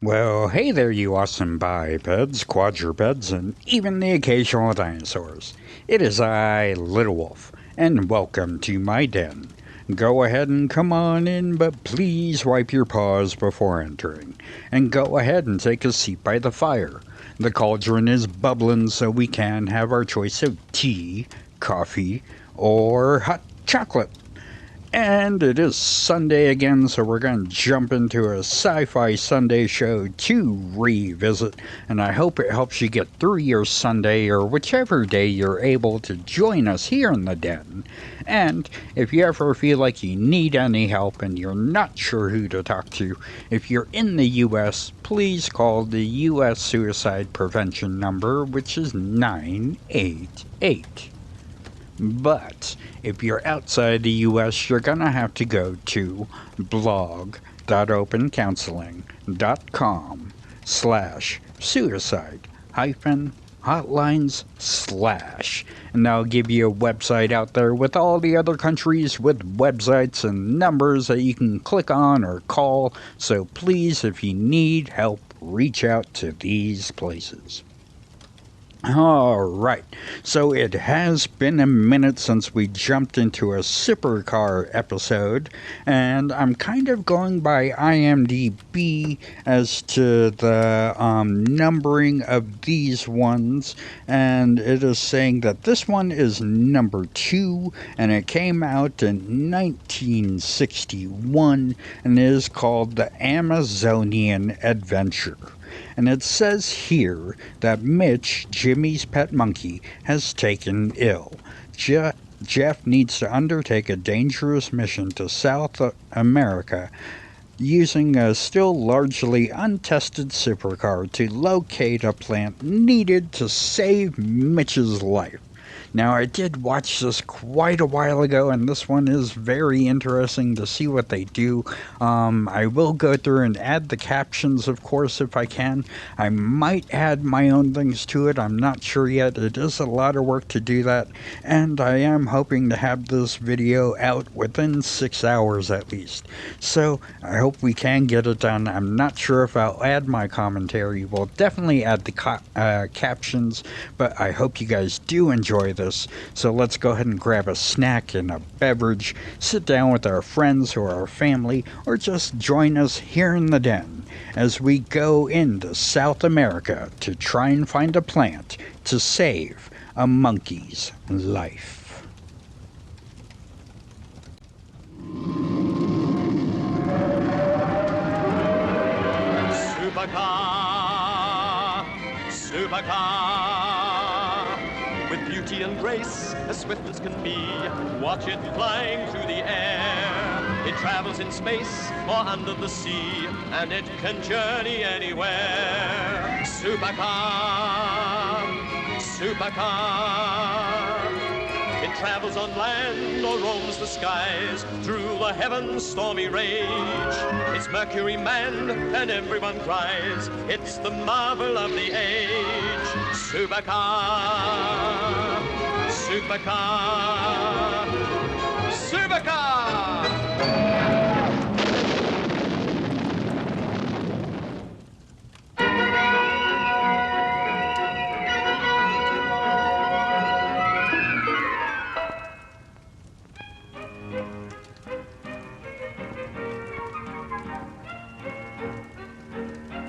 Well, hey there, you awesome bipeds, quadrupeds, and even the occasional dinosaurs. It is I, Little Wolf, and welcome to my den. Go ahead and come on in, but please wipe your paws before entering. And go ahead and take a seat by the fire. The cauldron is bubbling, so we can have our choice of tea, coffee, or hot chocolate. And it is Sunday again, so we're going to jump into a Sci-Fi Sunday show to revisit, and I hope it helps you get through your Sunday or whichever day you're able to join us here in the den. And if you ever feel like you need any help and you're not sure who to talk to, if you're in the U.S., please call the U.S. Suicide Prevention number, which is 988. But if you're outside the US, you're going to have to go to blog.opencounseling.com/suicide-hotlines/ and that'll give you a website out there with all the other countries with websites and numbers that you can click on or call. So please, if you need help, reach out to these places. Alright, so it has been a minute since we jumped into a Supercar episode, and I'm kind of going by IMDb as to the numbering of these ones, and it is saying that this one is number 2, and it came out in 1961, and it is called The Amazonian Adventure. And it says here that Mitch, Jimmy's pet monkey, has taken ill. Jeff needs to undertake a dangerous mission to South America using a still largely untested supercar to locate a plant needed to save Mitch's life. Now, I did watch this quite a while ago, and this one is very interesting to see what they do. I will go through and add the captions, of course, if I can. I might add my own things to it. I'm not sure yet. It is a lot of work to do that, and I am hoping to have this video out within 6 hours at least. So, I hope we can get it done. I'm not sure if I'll add my commentary. We'll definitely add the captions, but I hope you guys do enjoy this. So let's go ahead and grab a snack and a beverage, sit down with our friends or our family, or just join us here in the den as we go into South America to try and find a plant to save a monkey's life. Supercar, supercar. With beauty and grace, as swift as can be, watch it flying through the air. It travels in space or under the sea, and it can journey anywhere. Supercar, supercar. It travels on land or roams the skies, through the heavens' stormy rage. It's Mercury manned and everyone cries, it's the marvel of the age. Supercar, supercar, supercar!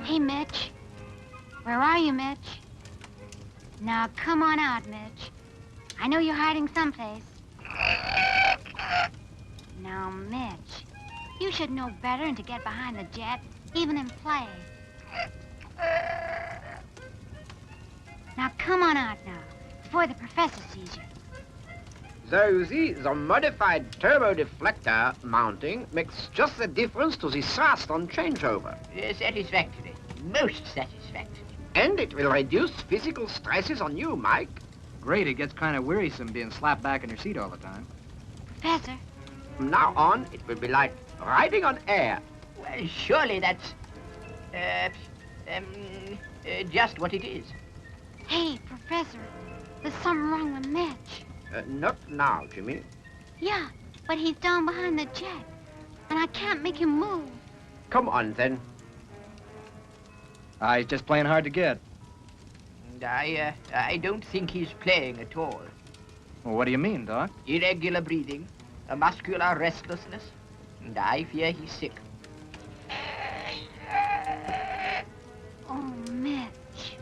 Hey, Mitch. Where are you, Mitch? Now, come on out, Mitch. I know you're hiding someplace. Now, Mitch, you should know better than to get behind the jet, even in play. Now, come on out now, before the professor sees you. So you see, the modified turbo deflector mounting makes just the difference to the thrust on changeover. Satisfactory. Most satisfactory. And it will reduce physical stresses on you, Mike. Great, it gets kind of wearisome being slapped back in your seat all the time. Professor? From now on, it will be like riding on air. Well, surely that's... just what it is. Hey, Professor, there's something wrong with Mitch. Not now, Jimmy. Yeah, but he's down behind the jet, and I can't make him move. Come on, then. He's just playing hard to get. And I don't think he's playing at all. Well, what do you mean, Doc? Irregular breathing, a muscular restlessness, and I fear he's sick. Oh, Mitch.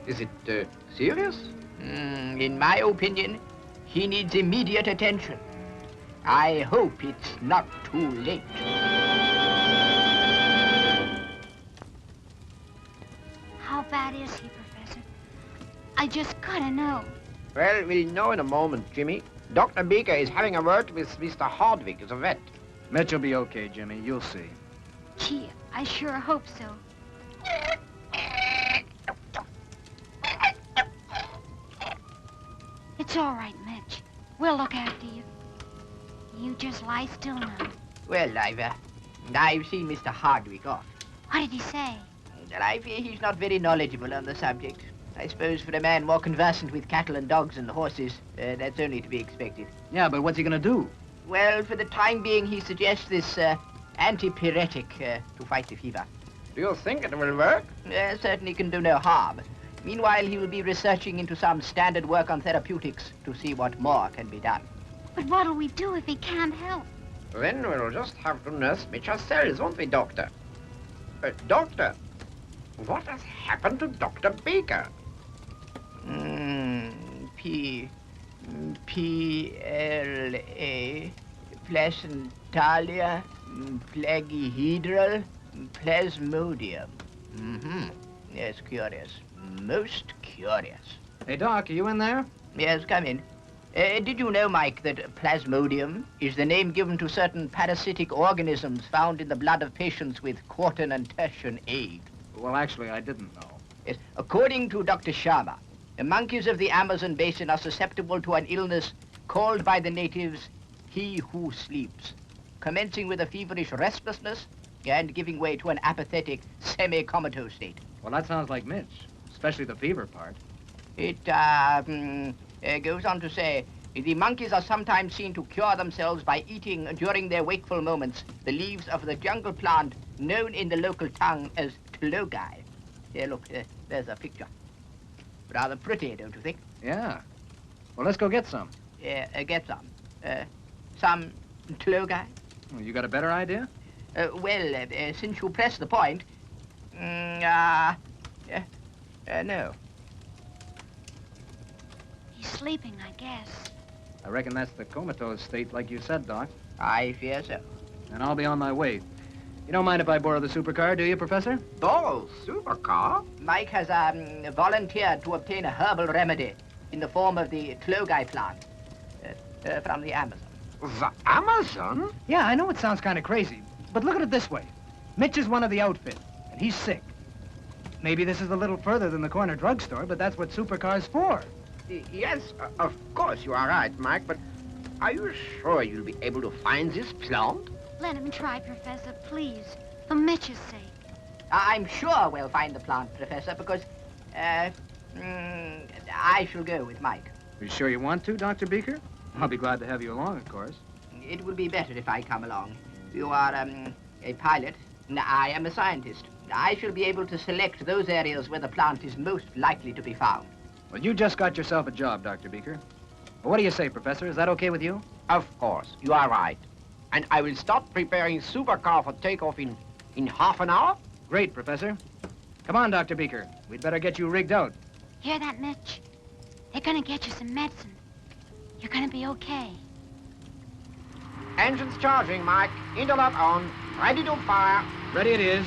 Is it, serious? In my opinion, he needs immediate attention. I hope it's not too late. How bad is he, Professor? I just gotta know. Well, we'll know in a moment, Jimmy. Dr. Baker is having a word with Mr. Hardwick, the vet. Mitch will be okay, Jimmy. You'll see. Gee, I sure hope so. It's all right, Mitch. We'll look after you. You just lie still now. Well, I've seen Mr. Hardwick off. What did he say? And I fear he's not very knowledgeable on the subject. I suppose for a man more conversant with cattle and dogs and horses, that's only to be expected. Yeah, but what's he gonna do? Well, for the time being, he suggests this antipyretic to fight the fever. Do you think it will work? Certainly can do no harm. Meanwhile, he will be researching into some standard work on therapeutics to see what more can be done. But what'll we do if he can't help? Then we'll just have to nurse Mitch ourselves, won't we, Doctor? Doctor, what has happened to Dr. Baker? P-L-A, placentalia, plagyhedral, plasmodium. Yes, curious. Most curious. Hey, Doc, are you in there? Yes, come in. Did you know, Mike, that plasmodium is the name given to certain parasitic organisms found in the blood of patients with quartan and tertian AIDS? Well, actually, I didn't know. Yes. According to Dr. Sharma, the monkeys of the Amazon basin are susceptible to an illness called by the natives he who sleeps, commencing with a feverish restlessness and giving way to an apathetic, semi-comatose state. Well, that sounds like Mitch, especially the fever part. It goes on to say, the monkeys are sometimes seen to cure themselves by eating, during their wakeful moments, the leaves of the jungle plant known in the local tongue as tlogai. Here, look, there's a picture. Rather pretty, don't you think? Yeah. Well, let's go get some. Get some. Some tlogai? Well, you got a better idea? Well, since you press the point, no. He's sleeping, I guess. I reckon that's the comatose state, like you said, Doc. I fear so. And I'll be on my way. You don't mind if I borrow the supercar, do you, Professor? Oh, supercar? Mike has volunteered to obtain a herbal remedy in the form of the tlogai plant from the Amazon. The Amazon? Yeah, I know it sounds kind of crazy, but look at it this way. Mitch is one of the outfit, and he's sick. Maybe this is a little further than the corner drugstore, but that's what Supercar's for. Yes, of course you are right, Mike, but are you sure you'll be able to find this plant? Let him try, Professor, please. For Mitch's sake. I'm sure we'll find the plant, Professor, because, I shall go with Mike. Are you sure you want to, Dr. Beaker? I'll be glad to have you along, of course. It would be better if I come along. You are, a pilot, and I am a scientist. I shall be able to select those areas where the plant is most likely to be found. Well, you just got yourself a job, Dr. Beaker. Well, what do you say, Professor? Is that okay with you? Of course, you are right. And I will start preparing supercar for takeoff in half an hour? Great, Professor. Come on, Dr. Beaker. We'd better get you rigged out. Hear that, Mitch? They're gonna get you some medicine. You're gonna be okay. Engines charging, Mike. Interlock on. Ready to fire. Ready it is.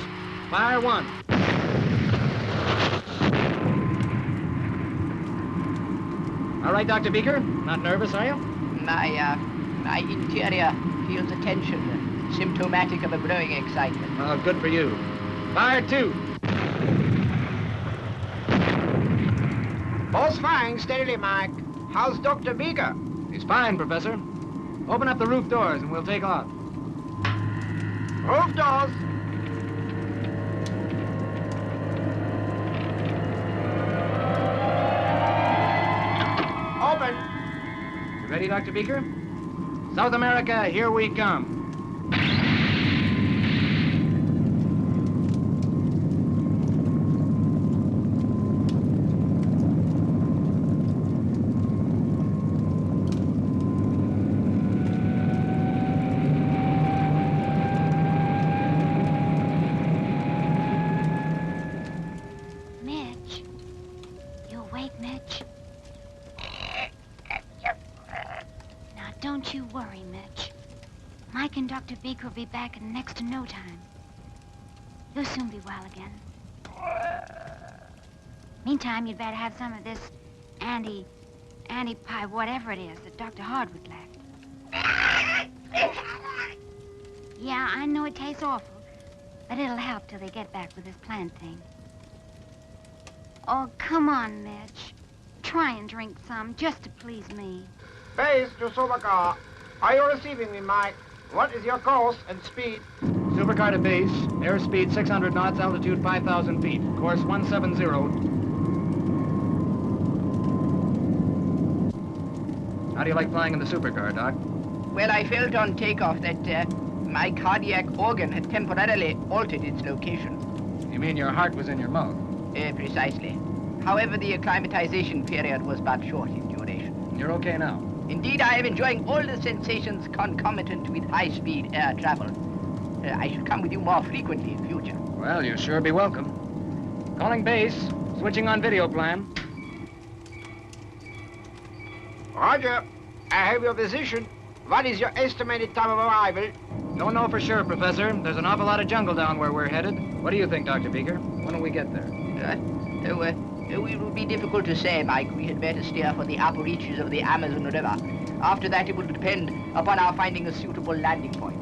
Fire one. All right, Dr. Beaker. Not nervous, are you? My interior feels a tension, symptomatic of a growing excitement. Oh, good for you. Fire two. Both firing steadily, Mike. How's Dr. Beaker? He's fine, Professor. Open up the roof doors and we'll take off. Roof doors. Open. You ready, Dr. Beaker? South America, here we come. Don't you worry, Mitch. Mike and Dr. Beaker will be back in next to no time. You'll soon be well again. Meantime, you'd better have some of this anti-pie, whatever it is that Dr. Hardwick left. Yeah, I know it tastes awful, but it'll help till they get back with this plant thing. Oh, come on, Mitch. Try and drink some, just to please me. Base to Supercar. Are you receiving me, Mike? What is your course and speed? Supercar to base. Airspeed 600 knots, altitude 5,000 feet. Course 170. How do you like flying in the supercar, Doc? Well, I felt on takeoff that my cardiac organ had temporarily altered its location. You mean your heart was in your mouth? Precisely. However, the acclimatization period was but short in duration. You're okay now? Indeed, I am enjoying all the sensations concomitant with high-speed air travel. I should come with you more frequently in future. Well, you'll sure be welcome. Calling base. Switching on video plan. Roger. I have your position. What is your estimated time of arrival? Don't know for sure, Professor. There's an awful lot of jungle down where we're headed. What do you think, Dr. Beaker? When will we get there? It will be difficult to say, Mike. We had better steer for the upper reaches of the Amazon River. After that, it will depend upon our finding a suitable landing point.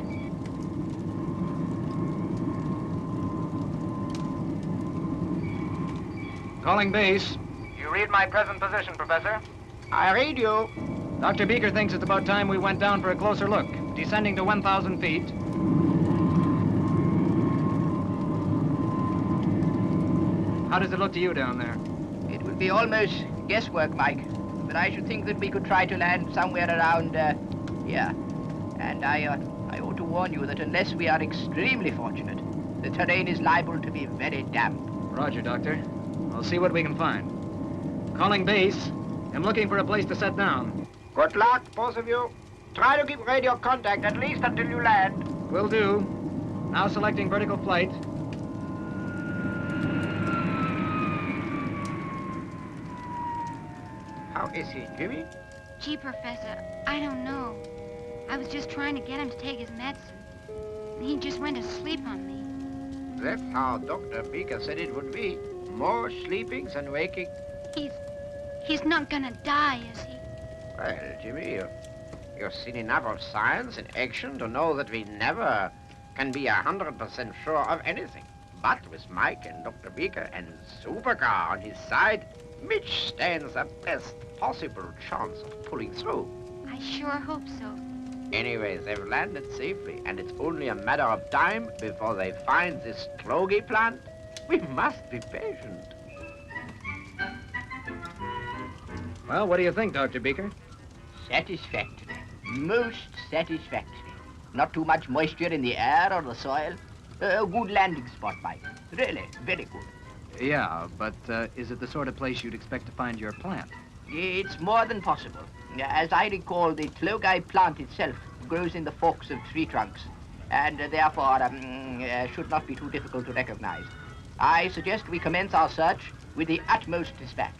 Calling base. You read my present position, Professor? I read you. Dr. Beaker thinks it's about time we went down for a closer look. Descending to 1,000 feet. How does it look to you down there? It will be almost guesswork, Mike. But I should think that we could try to land somewhere around here. And I ought to warn you that unless we are extremely fortunate, the terrain is liable to be very damp. Roger, Doctor. I'll see what we can find. Calling base. I'm looking for a place to set down. Good luck, both of you. Try to keep radio contact at least until you land. Will do. Now selecting vertical flight. How is he, Jimmy? Gee, Professor, I don't know. I was just trying to get him to take his medicine. And he just went to sleep on me. That's how Dr. Beaker said it would be. More sleeping than waking. He's not gonna die, is he? Well, Jimmy, you've seen enough of science in action to know that we never can be 100% sure of anything. But with Mike and Dr. Beaker and Supercar on his side, Mitch stands the best possible chance of pulling through. I sure hope so. Anyway, they've landed safely, and it's only a matter of time before they find this clogy plant. We must be patient. Well, what do you think, Dr. Beaker? Satisfactory. Most satisfactory. Not too much moisture in the air or the soil. A good landing spot, Mike. Really, very good. Yeah, but is it the sort of place you'd expect to find your plant? It's more than possible. As I recall, the clogy plant itself grows in the forks of tree trunks, and therefore should not be too difficult to recognize. I suggest we commence our search with the utmost dispatch.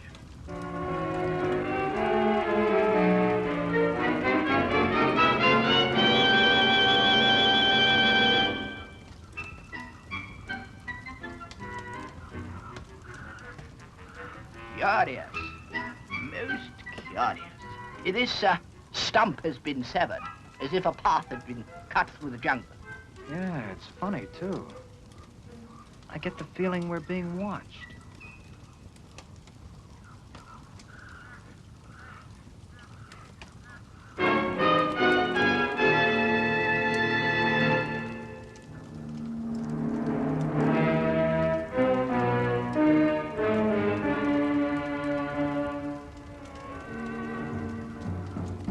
Curious. Most curious. This stump has been severed, as if a path had been cut through the jungle. Yeah, it's funny, too. I get the feeling we're being watched.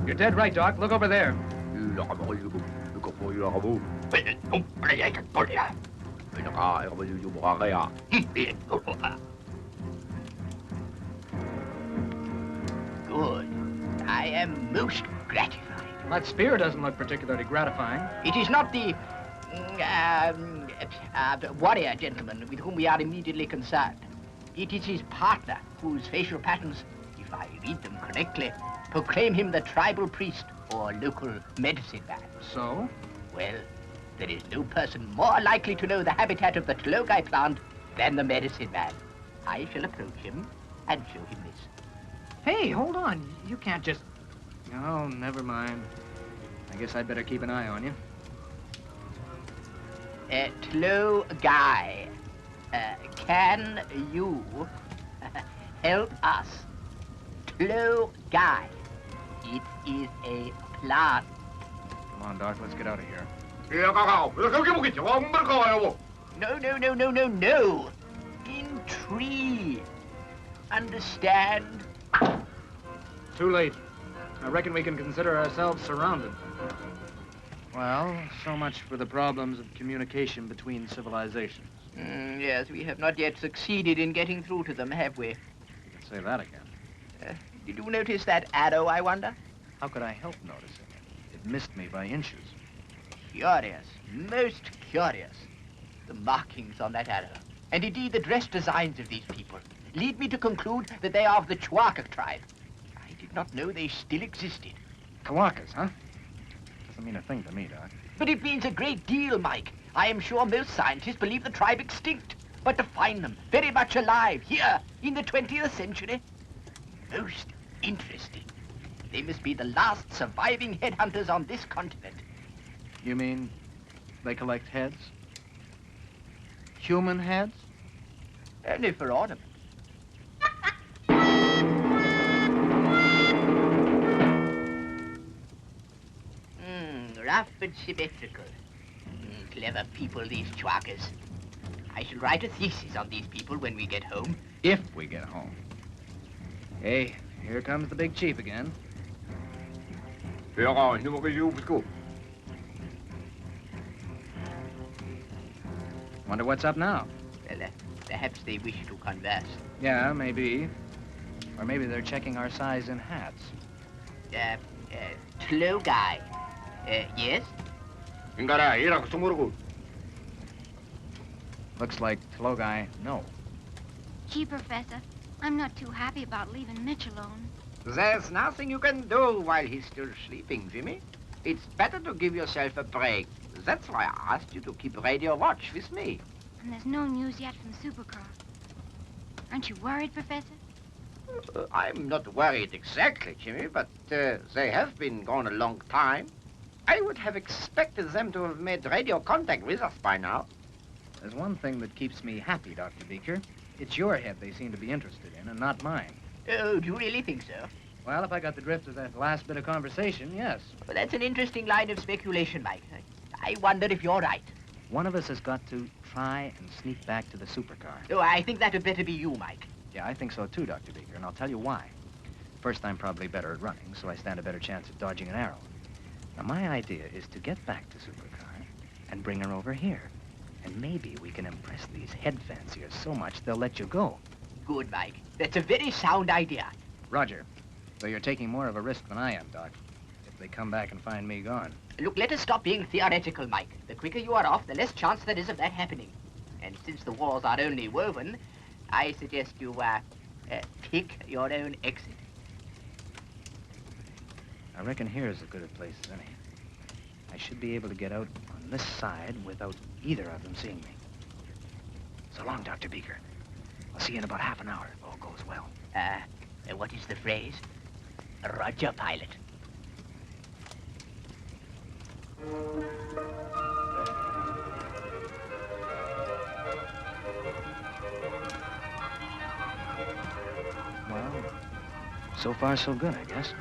You're dead right, Doc. Look over there. Good. I am most gratified. That spear doesn't look particularly gratifying. It is not the warrior gentleman with whom we are immediately concerned. It is his partner whose facial patterns, if I read them correctly, proclaim him the tribal priest or local medicine man. So? Well, there is no person more likely to know the habitat of the Tlogai plant than the medicine man. I shall approach him and show him this. Hey, hold on. You can't just... Oh, never mind. I guess I'd better keep an eye on you. Tlogai, can you help us? Tlogai. It is a plant. Come on, Doc, let's get out of here. No. In tree. Understand? Too late. I reckon we can consider ourselves surrounded. Well, so much for the problems of communication between civilizations. Yes, we have not yet succeeded in getting through to them, have we? You can say that again. Did you notice that arrow, I wonder? How could I help noticing it? It missed me by inches. Curious, most curious. The markings on that arrow, and indeed the dress designs of these people, lead me to conclude that they are of the Chewacca tribe. I did not know they still existed. Kawakas, huh? Doesn't mean a thing to me, Doc. But it means a great deal, Mike. I am sure most scientists believe the tribe extinct. But to find them very much alive here in the 20th century, most interesting. They must be the last surviving headhunters on this continent. You mean they collect heads? Human heads? Only for ornament. Rough and symmetrical. Clever people, these Chewacas. I shall write a thesis on these people when we get home. If we get home. Hey, here comes the big chief again. Wonder what's up now? Well, perhaps they wish to converse. Yeah, maybe. Or maybe they're checking our size in hats. Tlogai. Yes? Looks like Tlogai, no. Gee, Professor, I'm not too happy about leaving Mitch alone. There's nothing you can do while he's still sleeping, Jimmy. It's better to give yourself a break. That's why I asked you to keep radio watch with me. And there's no news yet from Supercar. Aren't you worried, Professor? I'm not worried exactly, Jimmy, but they have been gone a long time. I would have expected them to have made radio contact with us by now. There's one thing that keeps me happy, Dr. Beaker. It's your head they seem to be interested in, and not mine. Oh, do you really think so? Well, if I got the drift of that last bit of conversation, yes. Well, that's an interesting line of speculation, Mike. I wonder if you're right. One of us has got to try and sneak back to the supercar. Oh, I think that would better be you, Mike. Yeah, I think so too, Dr. Beaker, and I'll tell you why. First, I'm probably better at running, so I stand a better chance of dodging an arrow. Now, my idea is to get back to Supercar and bring her over here. And maybe we can impress these head fanciers so much they'll let you go. Good, Mike. That's a very sound idea. Roger. Though you're taking more of a risk than I am, Doc. If they come back and find me gone. Look, let us stop being theoretical, Mike. The quicker you are off, the less chance there is of that happening. And since the walls are only woven, I suggest you, pick your own exit. I reckon here is as good a place as any. I should be able to get out on this side without either of them seeing me. So long, Dr. Beaker. I'll see you in about half an hour if all goes well. What is the phrase? Roger, pilot. Well, so far so good, I guess.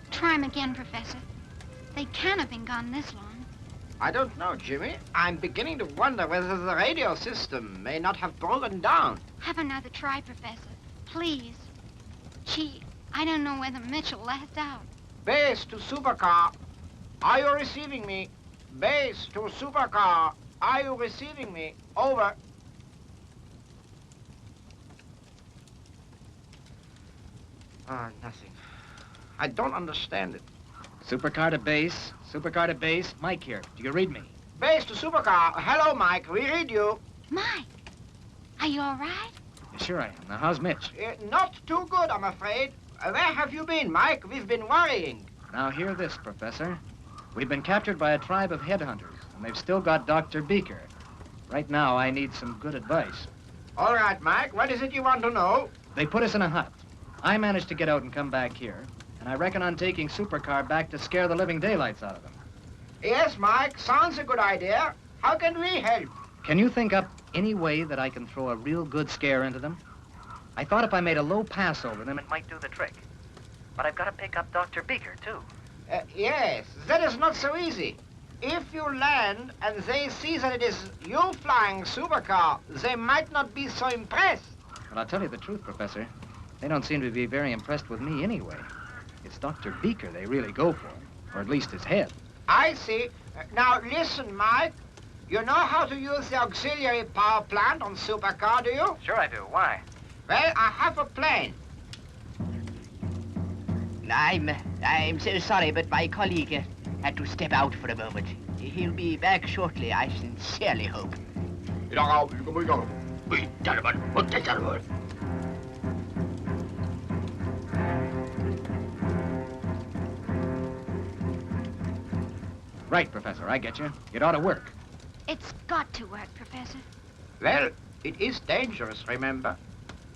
Try 'em again, Professor. They can't have been gone this long. I don't know, Jimmy. I'm beginning to wonder whether the radio system may not have broken down. Have another try, Professor. Please. Gee, I don't know whether Mitch will last out. Base to Supercar. Are you receiving me? Base to Supercar. Are you receiving me? Over. Nothing. I don't understand it. Supercar to base. Supercar to base. Mike here. Do you read me? Base to Supercar. Hello, Mike. We read you. Mike, are you all right? Sure I am. Now, how's Mitch? Not too good, I'm afraid. Where have you been, Mike? We've been worrying. Now hear this, Professor. We've been captured by a tribe of headhunters, and they've still got Dr. Beaker. Right now, I need some good advice. All right, Mike, what is it you want to know? They put us in a hut. I managed to get out and come back here, and I reckon on taking Supercar back to scare the living daylights out of them. Yes, Mike, sounds a good idea. How can we help? Can you think up any way that I can throw a real good scare into them? I thought if I made a low pass over them, it might do the trick. But I've got to pick up Dr. Beaker, too. Yes, that is not so easy. If you land and they see that it is you flying Supercar, they might not be so impressed. But I'll tell you the truth, Professor. They don't seem to be very impressed with me anyway. It's Dr. Beaker they really go for, or at least his head. I see. Now listen, Mike. You know how to use the auxiliary power plant on Supercar, do you? Sure I do. Why? Well, I have a plane. I'm so sorry, but my colleague had to step out for a moment. He'll be back shortly, I sincerely hope. Right, Professor, I get you. It ought to work. It's got to work, Professor. Well, it is dangerous, remember.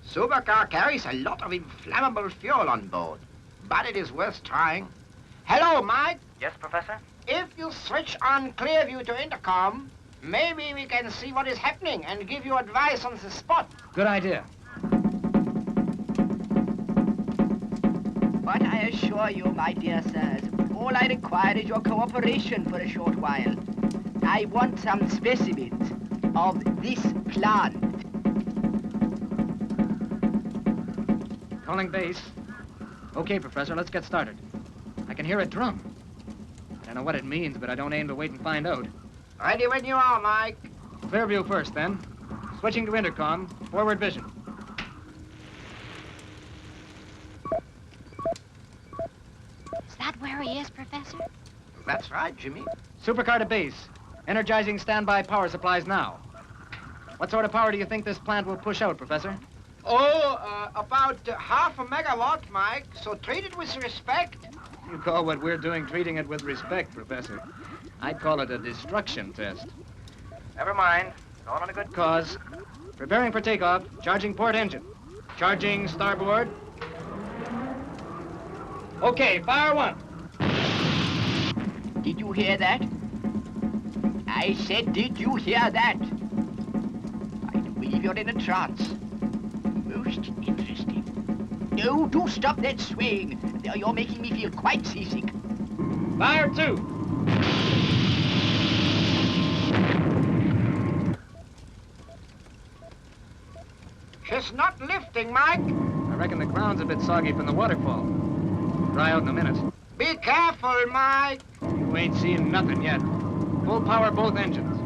Supercar carries a lot of inflammable fuel on board, but it is worth trying. Hello, Mike. Yes, Professor? If you switch on Clearview to intercom, maybe we can see what is happening and give you advice on the spot. Good idea. But I assure you, my dear sirs, all I require is your cooperation for a short while. I want some specimens of this plant. Calling base. Okay, Professor, let's get started. I can hear a drum. I don't know what it means, but I don't aim to wait and find out. Ready when you are, Mike. Clearview first, then. Switching to intercom. Forward vision. Is that where he is, Professor? That's right, Jimmy. Supercar to base. Energizing standby power supplies now. What sort of power do you think this plant will push out, Professor? Oh, about half a megawatt, Mike, so treat it with respect. You call what we're doing treating it with respect, Professor. I'd call it a destruction test. Never mind. All on a good cause. Preparing for takeoff. Charging port engine. Charging starboard. Okay, fire one. Did you hear that? I said, did you hear that? I do believe you're in a trance. Most interesting. No, do stop that swaying. You're making me feel quite seasick. Fire two. She's not lifting, Mike. I reckon the ground's a bit soggy from the waterfall. Dry out in a minute. Be careful, Mike. You ain't seen nothing yet. Full power both engines.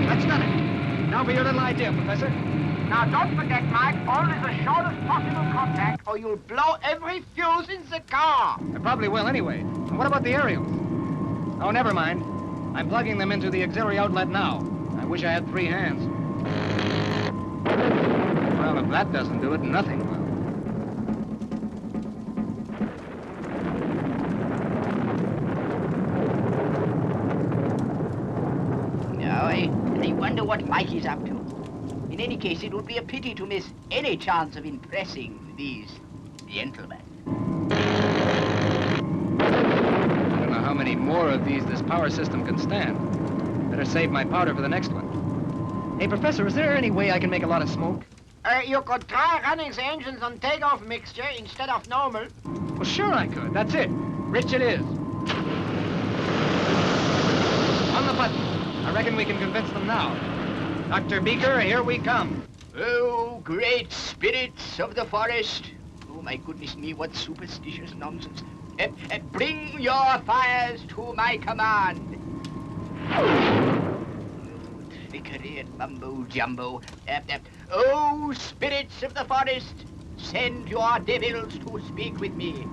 That's done it. Now for your little idea, Professor. Now, don't forget, Mike, only the shortest possible contact, or you'll blow every fuse in the car. I probably will anyway. And what about the aerials? Oh, never mind. I'm plugging them into the auxiliary outlet now. I wish I had 3 hands. Well, if that doesn't do it, nothing will. Now, I wonder what Mike is up to. In any case, it would be a pity to miss any chance of impressing these gentlemen. I don't know how many more of these this power system can stand. Better save my powder for the next one. Hey, Professor, is there any way I can make a lot of smoke? You could try running the engines on takeoff mixture instead of normal. Well, sure I could. That's it. Rich it is. On the button. I reckon we can convince them now. Dr. Beaker, here we come. Oh, great spirits of the forest. Oh, my goodness me, what superstitious nonsense. Bring your fires to my command. Trickery and mumbo-jumbo. Oh, spirits of the forest, send your devils to speak with me.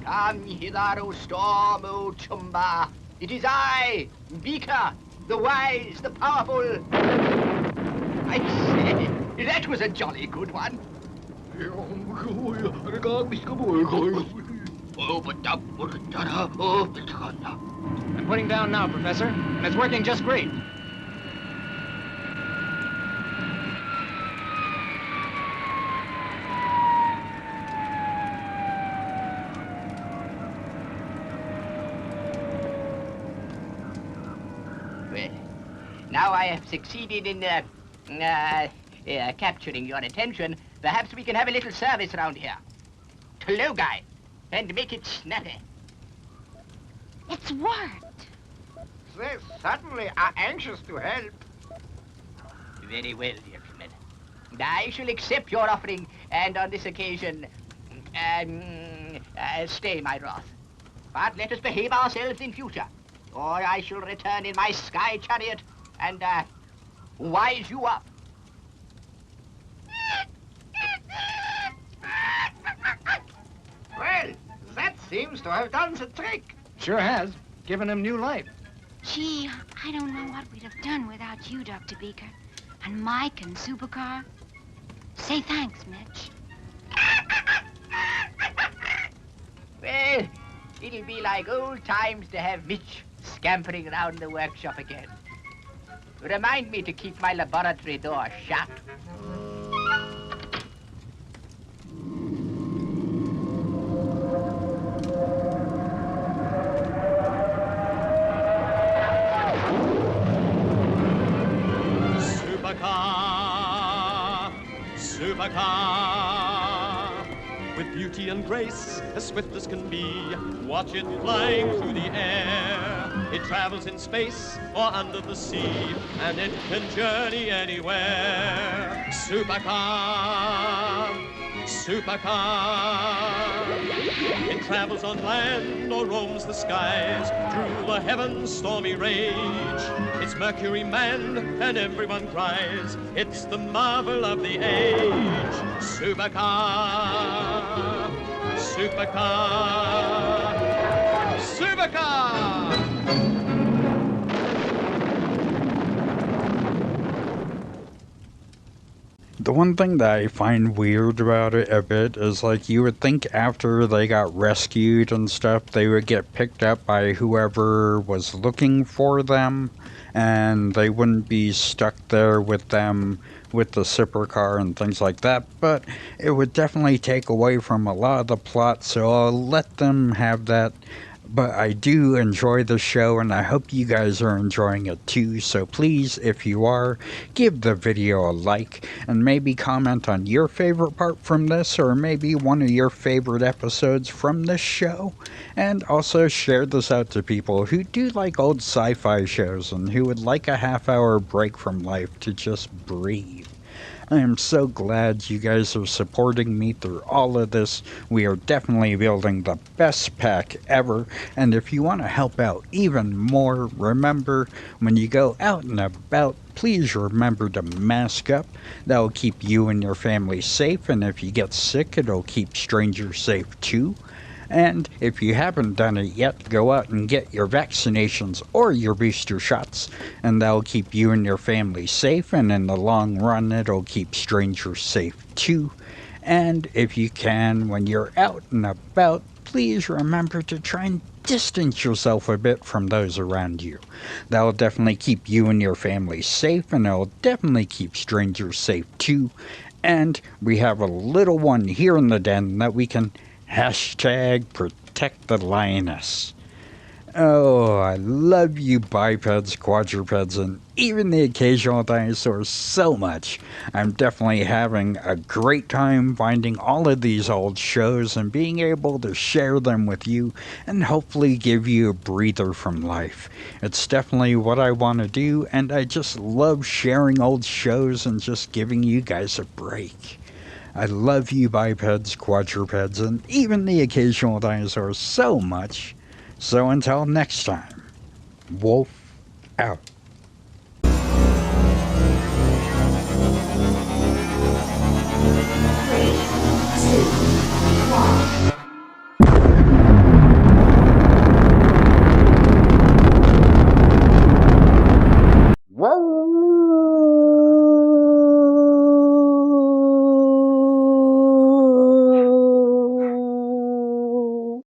Come hither, O storm, O Chumba. It is I, Beaker, the wise, the powerful. I say, that was a jolly good one. I'm putting down now, Professor, and it's working just great. Well, now I have succeeded in capturing your attention. Perhaps we can have a little service around here. Hello, guy, and make it snappy. It's worked. They certainly are anxious to help. Very well, gentlemen. I shall accept your offering, and on this occasion, stay my wrath. But let us behave ourselves in future, or I shall return in my sky chariot and, wise you up. Well, that seems to have done the trick. Sure has. Given him new life. Gee, I don't know what we'd have done without you, Dr. Beaker. And Mike and Supercar. Say thanks, Mitch. Well, it'll be like old times to have Mitch scampering around the workshop again. Remind me to keep my laboratory door shut. Supercar, with beauty and grace, as swift as can be. Watch it flying through the air. It travels in space or under the sea, and it can journey anywhere. Supercar, supercar. It travels on land or roams the skies, through the heavens' stormy rage. It's Mercury manned and everyone cries, it's the marvel of the age. Supercar, supercar, supercar! The one thing that I find weird about it a bit is, like, you would think after they got rescued and stuff, they would get picked up by whoever was looking for them, and they wouldn't be stuck there with them with the Supercar and things like that, but it would definitely take away from a lot of the plot, so I'll let them have that. But I do enjoy the show, and I hope you guys are enjoying it too, so please, if you are, give the video a like, and maybe comment on your favorite part from this, or maybe one of your favorite episodes from this show, and also share this out to people who do like old sci-fi shows, and who would like a half-hour break from life to just breathe. I am so glad you guys are supporting me through all of this. We are definitely building the best pack ever, and if you want to help out even more, remember, when you go out and about, please remember to mask up. That will keep you and your family safe, and if you get sick, it'll keep strangers safe too. And if you haven't done it yet, go out and get your vaccinations or your booster shots, and that'll keep you and your family safe, and in the long run, it'll keep strangers safe too. And if you can, when you're out and about, please remember to try and distance yourself a bit from those around you. That'll definitely keep you and your family safe, and it'll definitely keep strangers safe too. And we have a little one here in the den that we can hashtag protect the lioness. Oh, I love you bipeds, quadrupeds, and even the occasional dinosaurs so much. I'm definitely having a great time finding all of these old shows and being able to share them with you and hopefully give you a breather from life. It's definitely what I want to do, and I just love sharing old shows and just giving you guys a break. I love you bipeds, quadrupeds, and even the occasional dinosaurs so much. So until next time, Wolf out.